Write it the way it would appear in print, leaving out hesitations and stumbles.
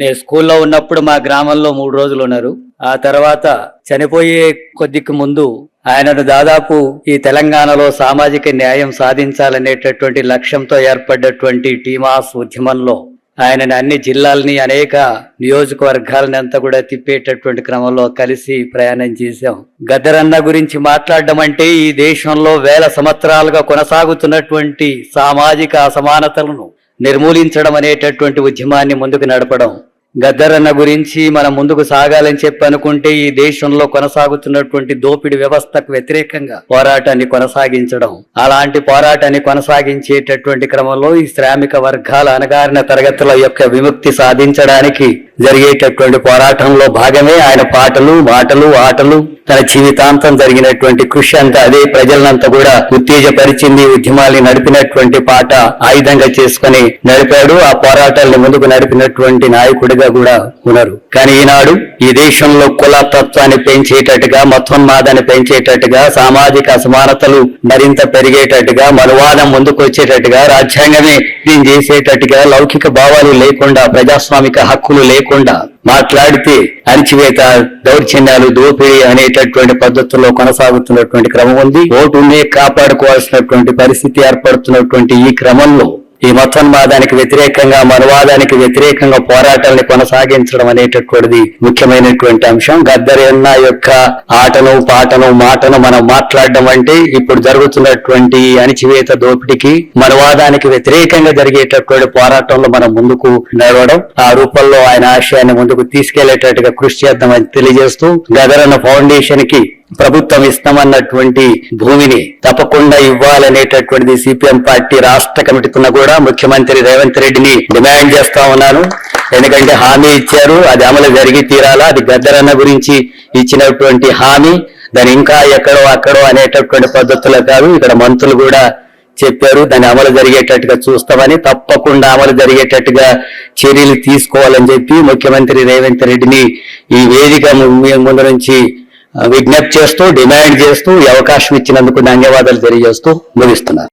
నేను స్కూల్లో ఉన్నప్పుడు మా గ్రామంలో 3 రోజులు ఉన్నారు. ఆ తర్వాత చనిపోయే కొద్దికి ముందు ఆయనను దాదాపు ఈ తెలంగాణలో సామాజిక న్యాయం సాధించాలనేటటువంటి లక్ష్యంతో ఏర్పడ్డటువంటి టీమాస్ ఉద్యమంలో ఆయనని అన్ని జిల్లాలని అనేక నియోజకవర్గాలని అంతా కూడా తిప్పేటటువంటి క్రమంలో కలిసి ప్రయాణం చేశాం. గద్దరన్న గురించి మాట్లాడడం అంటే ఈ దేశంలో వేల సంవత్సరాలుగా కొనసాగుతున్నటువంటి సామాజిక అసమానతలను నిర్మూలించడం అనేటటువంటి ఉద్యమాన్ని ముందుకు నడపడం. గద్దరన్న గురించి మనం ముందుకు సాగాలని చెప్పి అనుకుంటే ఈ దేశంలో కొనసాగుతున్నటువంటి దోపిడీ వ్యవస్థకు వ్యతిరేకంగా పోరాటాన్ని కొనసాగించడం. అలాంటి పోరాటాన్ని కొనసాగించేటటువంటి క్రమంలో ఈ శ్రామిక వర్గాల అణగారిన తరగతుల యొక్క విముక్తి సాధించడానికి జరిగేటటువంటి పోరాటంలో భాగమే ఆయన పాటలు, మాటలు, ఆటలు, తన జీవితాంతం జరిగినటువంటి కృషి అంతా అదే ప్రజలనంతా కూడా ఉత్తేజపరిచింది. ఉద్యమాల్ని నడిపినటువంటి పాట ఆయుధంగా చేసుకుని నడిపాడు. ఆ పోరాటాలను ముందుకు నడిపినటువంటి నాయకుడిగా కూడా ఉన్నారు. కానీ ఈనాడు ఈ దేశంలో కులతత్వాన్ని పెంచేటట్టుగా, మతోన్మాదాన్ని పెంచేటట్టుగా, సామాజిక అసమానతలు మరింత పెరిగేటట్టుగా, మనువాదం ముందుకు వచ్చేటట్టుగా, రాజ్యాంగమే దీన్ని చేసేటట్టుగా, లౌకిక భావాలు లేకుండా, ప్రజాస్వామిక హక్కులు లేకుండా మాట్లాడితే అణచివేత, దౌర్జన్యాలు, దోపిడీ అనేటటువంటి పద్ధతుల్లో కొనసాగుతున్నటువంటి క్రమం ఉంది. ఓటునే కాపాడుకోవాల్సినటువంటి పరిస్థితి ఏర్పడుతున్నటువంటి ఈ క్రమంలో ఈ మతోన్మాదానికి వ్యతిరేకంగా, మనవాదానికి వ్యతిరేకంగా పోరాటాన్ని కొనసాగించడం అనేటటువంటిది ముఖ్యమైనటువంటి అంశం. గద్దరన్న యొక్క ఆటను, పాటను, మాటను మనం మాట్లాడడం అంటే ఇప్పుడు జరుగుతున్నటువంటి అణచివేత, దోపిడికి, మనవాదానికి వ్యతిరేకంగా జరిగేటటువంటి పోరాటంలో మనం ముందుకు నడవడం, ఆ రూపంలో ఆయన ఆశయాన్ని ముందుకు తీసుకెళ్లేటట్టుగా కృషి చేద్దామని తెలియజేస్తూ, గద్దరన్న ఫౌండేషన్ కి ప్రభుత్వం ఇస్తామన్నటువంటి భూమిని తప్పకుండా ఇవ్వాలనేటటువంటిది సిపిఎం పార్టీ రాష్ట్ర కమిటీకున్న కూడా ముఖ్యమంత్రి రేవంత్ రెడ్డిని డిమాండ్ చేస్తా ఉన్నాను. ఎందుకంటే హామీ ఇచ్చారు, అది అమలు జరిగి తీరాలా. అది గద్దరన్న గురించి ఇచ్చినటువంటి హామీ, దాని ఇంకా ఎక్కడో అక్కడో అనేటటువంటి పద్ధతులు కాదు. ఇక్కడ మంత్రులు కూడా చెప్పారు దాన్ని అమలు జరిగేటట్టుగా చూస్తామని. తప్పకుండా అమలు జరిగేటట్టుగా చర్యలు తీసుకోవాలని చెప్పి ముఖ్యమంత్రి రేవంత్ రెడ్డిని ఈ వేదిక ముందు నుంచి విజ్ఞప్తి చేస్తూ, డిమాండ్ చేస్తూ, ఈ అవకాశం ఇచ్చినందుకు ధన్యవాదాలు తెలియజేస్తూ ముగిస్తున్నారు.